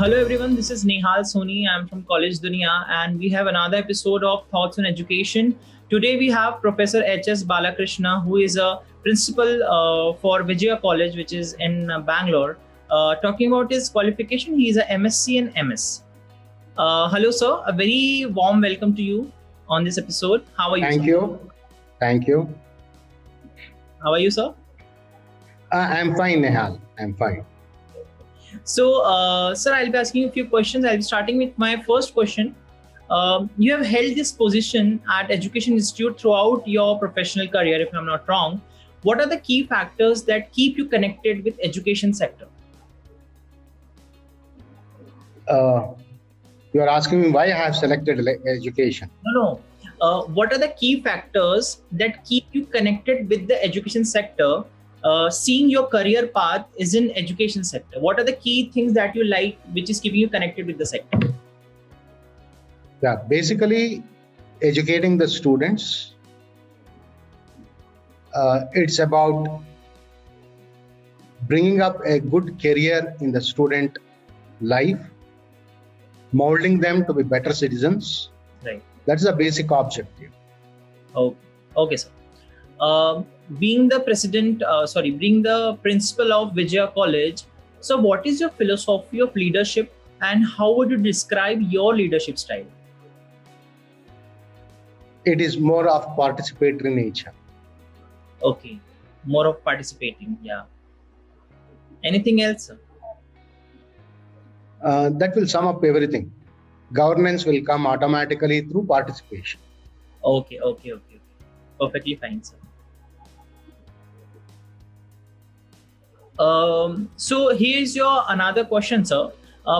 Hello everyone, this is Nehal Soni. I'm from College Dunia and we have another episode of Thoughts on Education. Today we have Professor H.S. Balakrishna, who is a principal for Vijaya College, which is in Bangalore. Talking about his qualification, he is a MSc and MS. Hello sir, a very warm welcome to you on this episode. How are you? Thank sir? you. Thank you. How are you, sir? I'm fine, Nehal. I'm fine. So, sir, I'll be asking you a few questions. I'll be starting with my first question. You have held this position at Education Institute throughout your professional career, if I'm not wrong. What are the key factors that keep you connected with education sector? You are asking me why I have selected education. No. What are the key factors that keep you connected with the education sector? Seeing your career path is in education sector. What are the key things that you like, which is keeping you connected with the sector? Yeah, basically educating the students. It's about bringing up a good career in the student life, molding them to be better citizens. Right. That's the basic objective. Okay, sir. Being the principal of Vijaya College, so what is your philosophy of leadership and how would you describe your leadership style? It is more of participatory nature. Okay, more of participating, yeah. Anything else, sir? That will sum up everything. Governance will come automatically through participation. Okay. Perfectly fine, sir. So here's your another question, sir.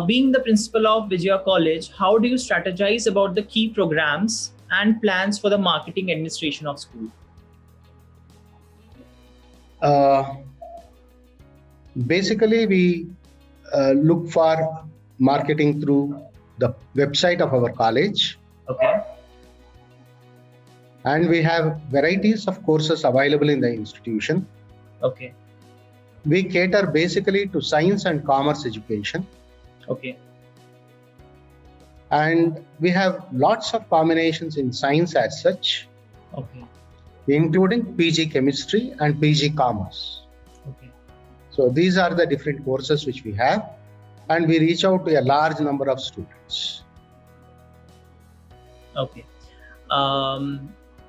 Being the principal of Vijaya College, how do you strategize about the key programs and plans for the marketing administration of school? Basically, we look for marketing through the website of our college. Okay. And we have varieties of courses available in the institution. Okay. We cater basically to science and commerce education. Okay. And we have lots of combinations in science as such, Okay. including PG chemistry and PG commerce. Okay. So these are the different courses which we have, and we reach out to a large number of students. Okay.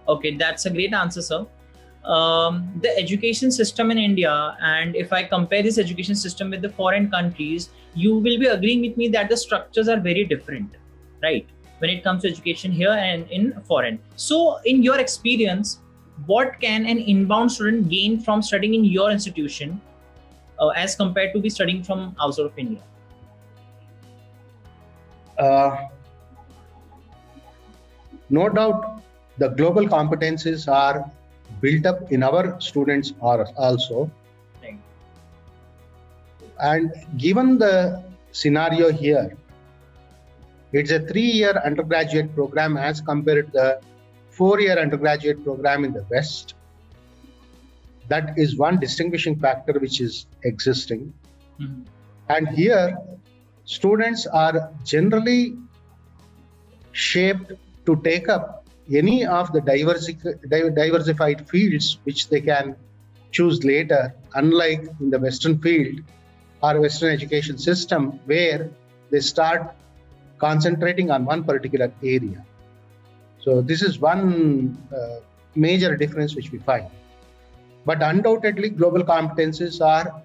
Okay, that's a great answer, sir. The education system in India, and if I compare this education system with the foreign countries, you will be agreeing with me that the structures are very different, right? When it comes to education here and in foreign. So, in your experience, what can an inbound student gain from studying in your institution as compared to be studying from outside of India? No doubt, the global competencies are built up in our students also. Right. And given the scenario here, it's a 3-year undergraduate program as compared to the 4-year undergraduate program in the West. That is one distinguishing factor which is existing. Mm-hmm. And here, students are generally shaped to take up any of the diversified fields which they can choose later, unlike in the Western field or Western education system, where they start concentrating on one particular area. So this is one major difference which we find. But undoubtedly, global competencies are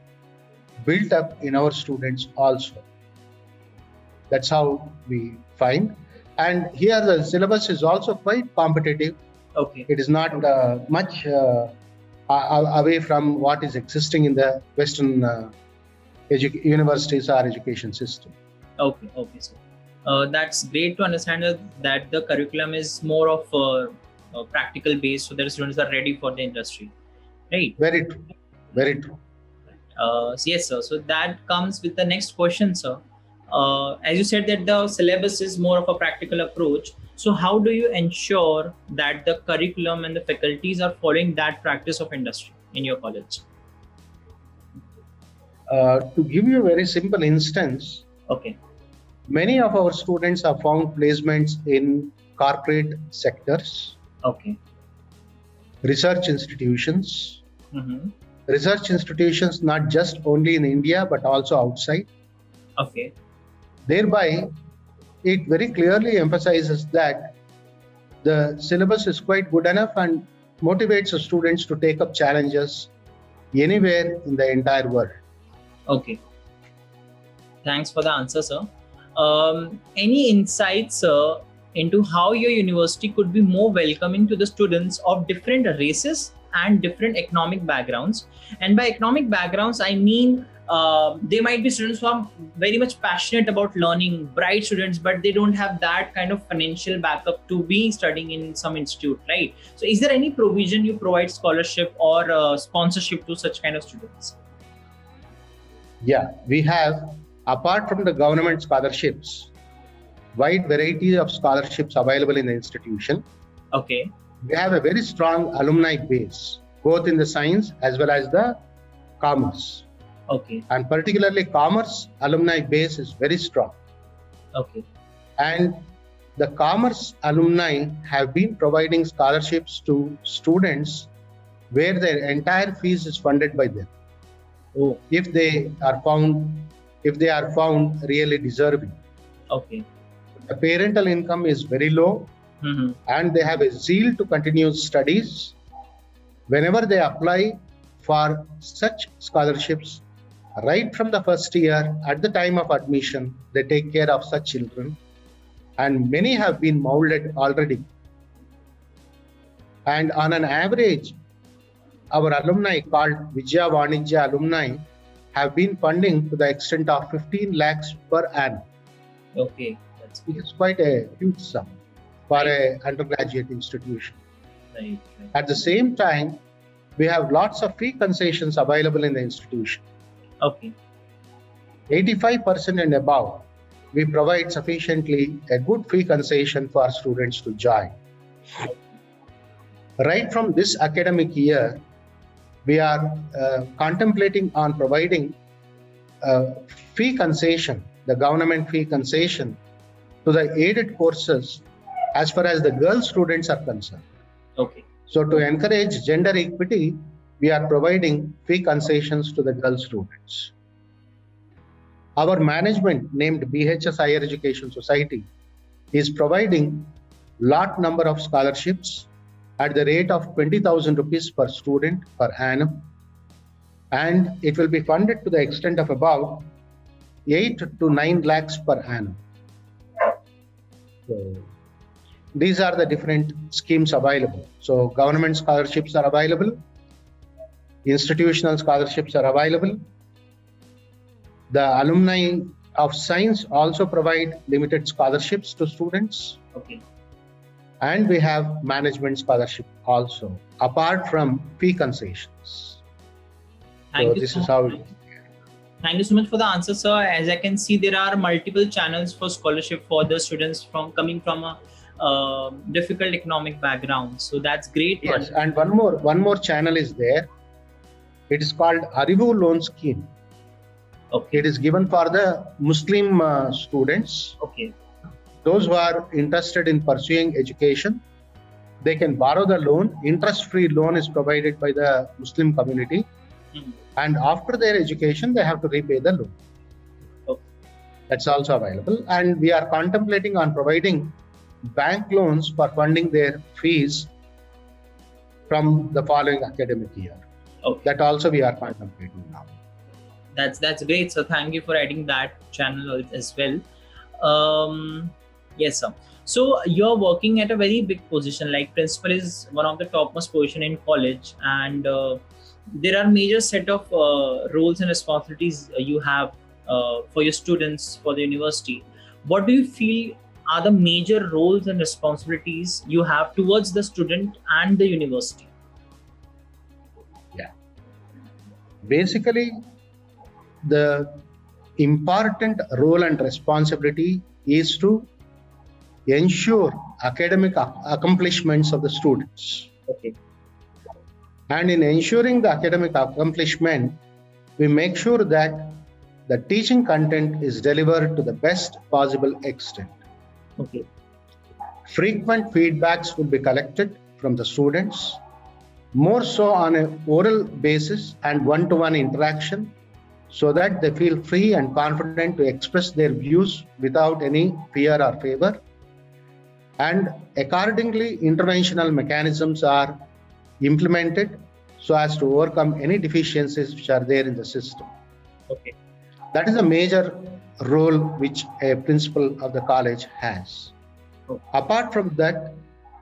built up in our students also. That's how we find. And here the syllabus is also quite competitive. Okay. It is not much away from what is existing in the Western universities or education system. Okay, so that's great to understand that the curriculum is more of practical based, so that students are ready for the industry, right? Very true. Very true. So yes, sir. So that comes with the next question, sir. As you said that the syllabus is more of a practical approach. So how do you ensure that the curriculum and the faculties are following that practice of industry in your college? To give you a very simple instance, Okay. Many of our students have found placements in corporate sectors, Okay. research institutions, Mm-hmm. research institutions not just only in India but also outside. Okay. Thereby, it very clearly emphasizes that the syllabus is quite good enough and motivates the students to take up challenges anywhere in the entire world. Okay. Thanks for the answer, sir. Any insights, sir, into how your university could be more welcoming to the students of different races and different economic backgrounds? And by economic backgrounds, I mean they might be students who are very much passionate about learning, bright students, but they don't have that kind of financial backup to be studying in some institute, right? So, is there any provision you provide scholarship or sponsorship to such kind of students? Yeah, we have, apart from the government scholarships, wide variety of scholarships available in the institution. Okay. We have a very strong alumni base, both in the science as well as the commerce. Okay. And particularly commerce alumni base is very strong. Okay. And the commerce alumni have been providing scholarships to students where their entire fees is funded by them. Oh. If they are found really deserving. Okay. The parental income is very low, Mm-hmm. and they have a zeal to continue studies. Whenever they apply for such scholarships, right from the first year, at the time of admission, they take care of such children, and many have been molded already. And on an average, our alumni called Vijaya Vanijya alumni have been funding to the extent of 15 lakhs per annum. Okay. That's It is quite a huge sum for an undergraduate institution. right. At the same time, we have lots of fee concessions available in the institution. Okay. 85% and above, we provide sufficiently a good fee concession for students to join. Right from this academic year, we are contemplating on providing fee concession, the government fee concession, to the aided courses as far as the girl students are concerned. Okay. So to encourage gender equity, we are providing fee concessions to the girl students. Our management, named BHS Higher Education Society, is providing lot number of scholarships at the rate of 20,000 rupees per student per annum, and it will be funded to the extent of about 8 to 9 lakhs per annum. So, these are the different schemes available. So government scholarships are available, institutional scholarships are available. The alumni of science also provide limited scholarships to students. Okay. And we have management scholarship also, apart from fee concessions. Thank you this so is how much. Thank you so much for the answer, sir. As I can see, there are multiple channels for scholarship for the students coming from a difficult economic background. So that's great. Yes, and one more channel is there. It is called Arivu Loan Scheme. Okay. It is given for the Muslim students. Okay. Those who are interested in pursuing education, they can borrow the loan. Interest-free loan is provided by the Muslim community. Mhm. And after their education, they have to repay the loan. Okay. That's also available. And we are contemplating on providing bank loans for funding their fees from the following academic year. Okay. That also we are contemplating now. That's great. So thank you for adding that channel as well. Yes, sir. So you're working at a very big position. Like principal is one of the topmost position in college, and there are major set of roles and responsibilities you have for your students for the university. What do you feel are the major roles and responsibilities you have towards the student and the university? Yeah. Basically, the important role and responsibility is to ensure academic accomplishments of the students. Okay. And in ensuring the academic accomplishment, we make sure that the teaching content is delivered to the best possible extent. Okay. Frequent feedbacks will be collected from the students, more so on an oral basis and one-to-one interaction, so that they feel free and confident to express their views without any fear or favor. And accordingly, interventional mechanisms are implemented so as to overcome any deficiencies which are there in the system. Okay. That is a major role which a principal of the college has. Okay. Apart from that,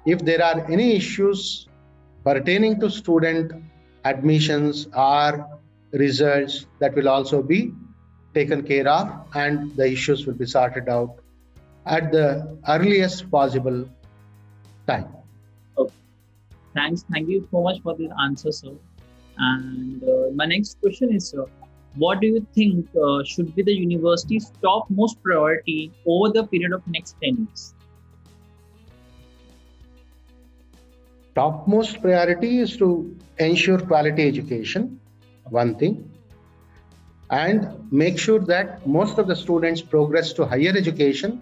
if there are any issues pertaining to student admissions or results, that will also be taken care of, and the issues will be sorted out at the earliest possible time. Okay. Thank you so much for this answer, sir. And my next question is, sir, what do you think should be the university's topmost priority over the period of next 10 years? Topmost priority is to ensure quality education, one thing, and make sure that most of the students progress to higher education.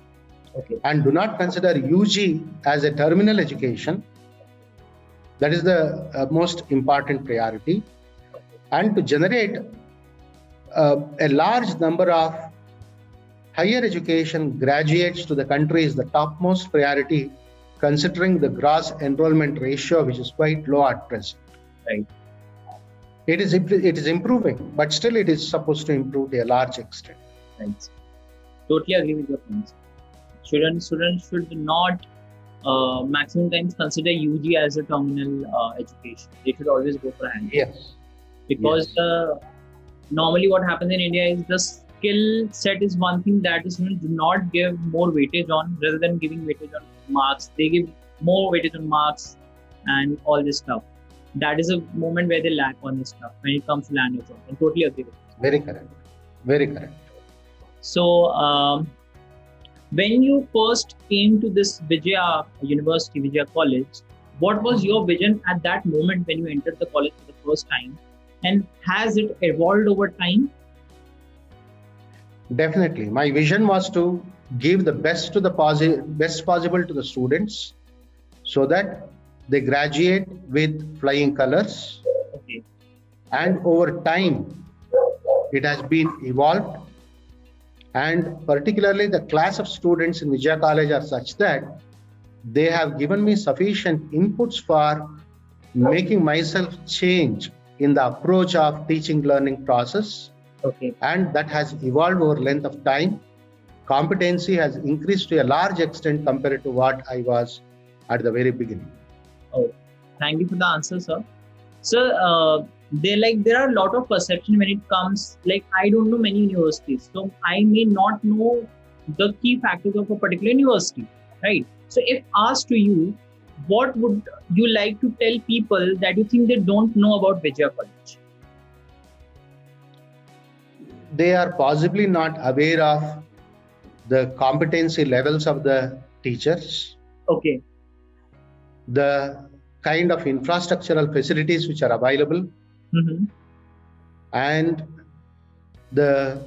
Okay. And do not consider UG as a terminal education. That is the most important priority. And to generate a large number of higher education graduates to the country is the topmost priority, considering the gross enrollment ratio, which is quite low at present. Right. It is improving, but still it is supposed to improve to a large extent. Right. Totally agree with your points. Students should not maximum times consider UG as a terminal education. They should always go for hand. Yes. Because normally what happens in India is the skill set is one thing that the students do not give more weightage on, rather than giving weightage on marks. They give more weightage on marks and all this stuff. That is a moment where they lack on this stuff when it comes to land of job. I totally agree with you. Very correct. Very correct. So, when you first came to this Vijaya University, Vijaya College, what was your vision at that moment when you entered the college for the first time? And has it evolved over time? Definitely. My vision was to give the best possible to the students, so that they graduate with flying colors. Okay. And over time, it has been evolved. And particularly the class of students in Vijaya College are such that they have given me sufficient inputs for making myself change in the approach of teaching learning process. Okay. And that has evolved over length of time. Competency has increased to a large extent compared to what I was at the very beginning. Oh, thank you for the answer, sir. Sir, there are a lot of perception when it comes, I don't know many universities, so I may not know the key factors of a particular university, right? So if asked to you, what would you like to tell people that you think they don't know about Vijaya College? They are possibly not aware of the competency levels of the teachers. Okay. The kind of infrastructural facilities which are available. Mm-hmm. And the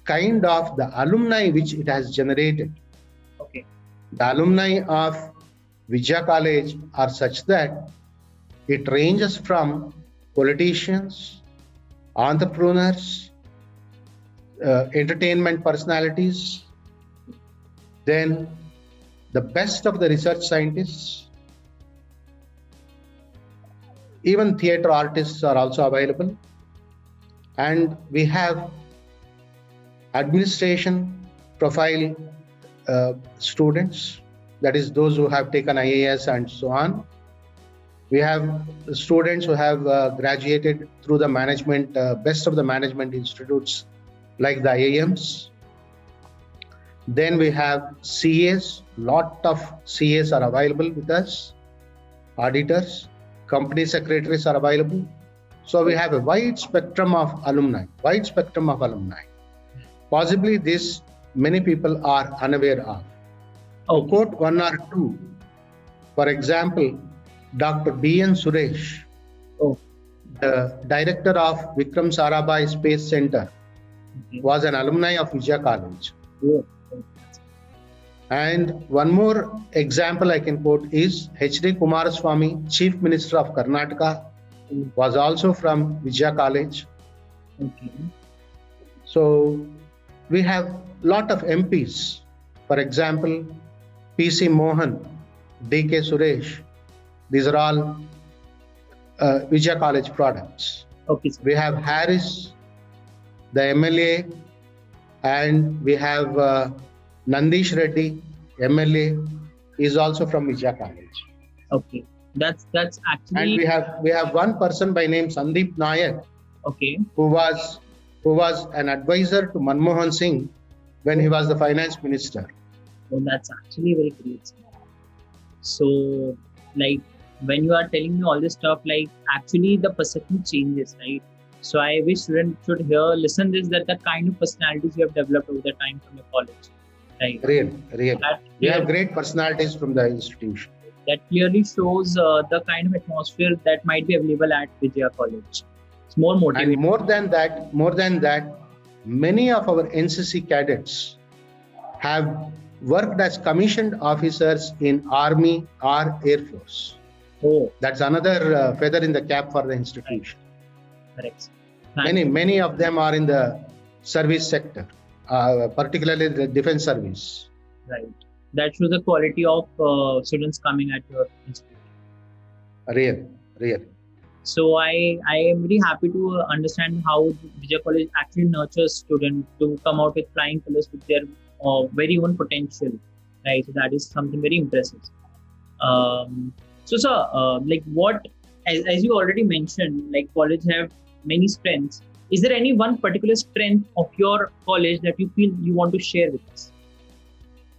kind of the alumni which it has generated. Okay. The alumni of Vijaya College are such that it ranges from politicians, entrepreneurs, entertainment personalities, then the best of the research scientists, even theatre artists are also available. And we have administration profile students, that is those who have taken IAS and so on. We have students who have graduated through the management, best of the management institutes like the IIMs. Then we have CAs, lot of CAs are available with us, auditors, company secretaries are available. So we have a wide spectrum of alumni. Possibly this many people are unaware of. To quote one or two, for example, Dr. B.N. Suresh, the director of Vikram Sarabhai Space Center, Okay. was an alumni of Vijaya College. Oh. And one more example I can quote is H.D. Kumaraswamy, Chief Minister of Karnataka, was also from Vijaya College. Okay. So we have lot of MPs. For example, P.C. Mohan, D.K. Suresh. These are all Vijaya College products. Okay. We have Harris, the MLA, and we have Nandish Reddy, MLA, is also from Vijaya College. Okay. That's actually. And we have one person by name Sandeep Nayak. Okay. Who was an advisor to Manmohan Singh when he was the finance minister. Oh, that's actually very great. So, like, when you are telling me all this stuff, like, actually the perception changes, right? So I wish students should listen this, that the kind of personalities you have developed over the time from your college, right? Really. We have great personalities from the institution. That clearly shows the kind of atmosphere that might be available at Vijaya College. It's more motivating. And more than that, many of our NCC cadets have worked as commissioned officers in Army or Air Force. Oh, that's another feather in the cap for the institution. Correct. Many of them are in the service sector, particularly the defense service. Right. That shows the quality of students coming at your institution. Real. So I am very happy to understand how Vijaya College actually nurtures students to come out with flying colors with their very own potential, right? So that is something very impressive. So sir, like what, as you already mentioned, like college have many strengths. Is there any one particular strength of your college that you feel you want to share with us,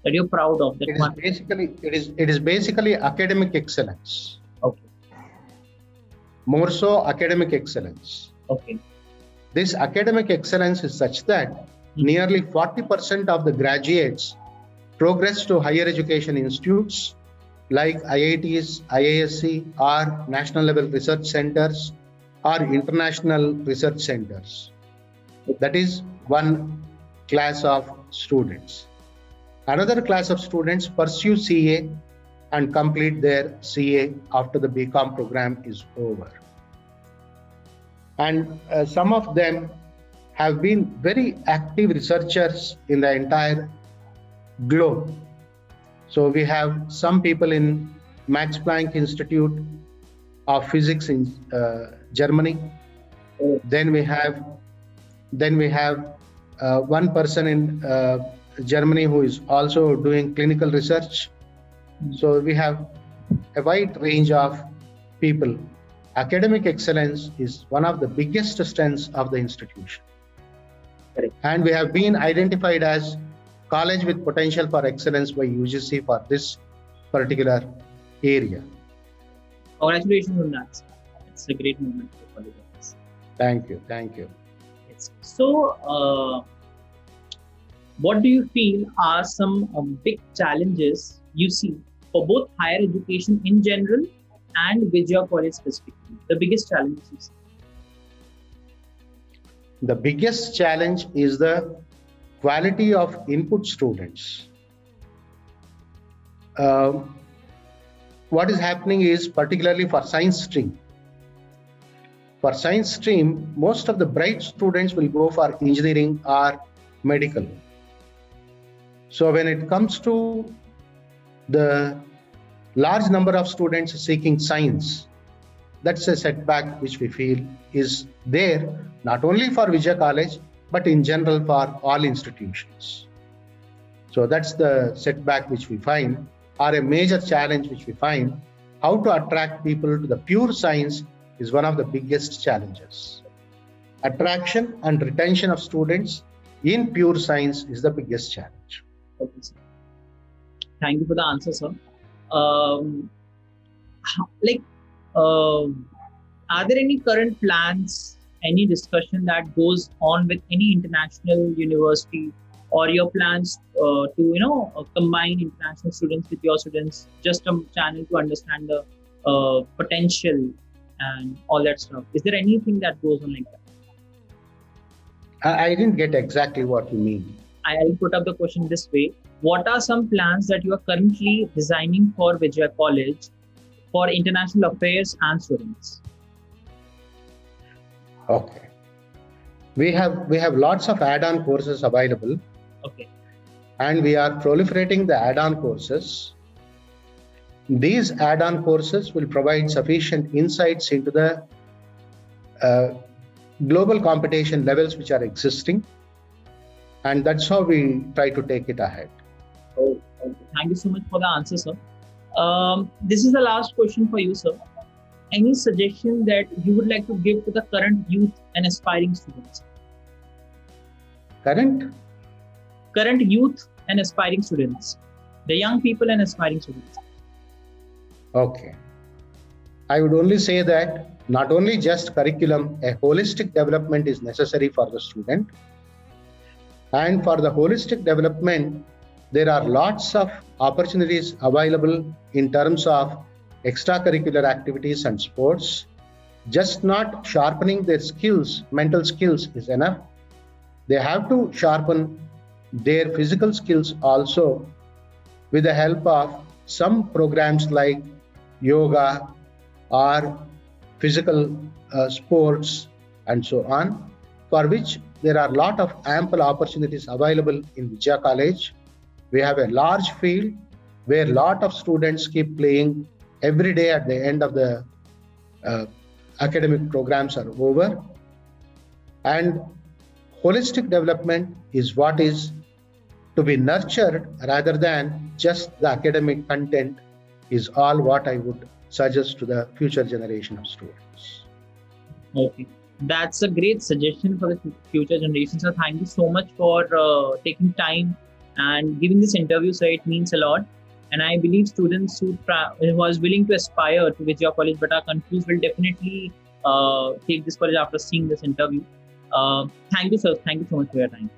that you're proud of? That it is basically academic excellence. Okay. More so academic excellence. Okay. This academic excellence is such that nearly 40% of the graduates progress to higher education institutes like IITs, IISc, or national level research centers or international research centers. That is one class of students. Another class of students pursue CA and complete their CA after the BCom program is over. And some of them have been very active researchers in the entire globe. So we have some people in Max Planck Institute of Physics in Germany. Then we have one person in Germany who is also doing clinical research. So we have a wide range of people. Academic excellence is one of the biggest strengths of the institution. Correct. And we have been identified as college with potential for excellence by UGC for this particular area. Congratulations on that. It's a great moment for colleges. Thank you. Yes. So, what do you feel are some big challenges you see for both higher education in general and Vijaya College specifically? The biggest challenges you see? The biggest challenge is the quality of input students. What is happening is, particularly for science stream. For science stream, most of the bright students will go for engineering or medical. So when it comes to the large number of students seeking science, that's a setback which we feel is there, not only for Vijaya College, but in general for all institutions. So that's the setback which we find, or a major challenge which we find. How to attract people to the pure science is one of the biggest challenges. Attraction and retention of students in pure science is the biggest challenge. Okay, sir. Thank you for the answer, sir. Are there any current plans, any discussion that goes on with any international university, or your plans to combine international students with your students, just a channel to understand the potential and all that stuff? Is there anything that goes on like that? I didn't get exactly what you mean. I'll put up the question this way. What are some plans that you are currently designing for Vijaya College for international affairs and students? Okay. We have lots of add-on courses available. Okay. And we are proliferating the add-on courses. These add-on courses will provide sufficient insights into the global competition levels which are existing. And that's how we try to take it ahead. Okay. Thank you so much for the answer, sir. This is the last question for you, sir. Any suggestion that you would like to give to the current youth and aspiring students? Current youth and aspiring students, the young people and aspiring students. Okay. I would only say that not only just curriculum, a holistic development is necessary for the student. And for the holistic development, there are lots of opportunities available in terms of extracurricular activities and sports. Just not sharpening their skills, mental skills is enough. They have to sharpen their physical skills also with the help of some programs like yoga or physical sports and so on, for which there are a lot of ample opportunities available in Vijaya College. We have a large field where a lot of students keep playing every day at the end of the academic programs are over. And holistic development is what is to be nurtured rather than just the academic content is all what I would suggest to the future generation of students. Okay. That's a great suggestion for the future generation. So thank you so much for taking time and giving this interview. So it means a lot. And I believe students who was willing to aspire to Vijaya College but are confused will definitely take this college after seeing this interview. Thank you, sir. Thank you so much for your time.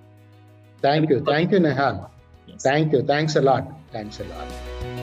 Thank you. Thank you, Nehal. Yes. Thank you. Thanks a lot. Thanks a lot.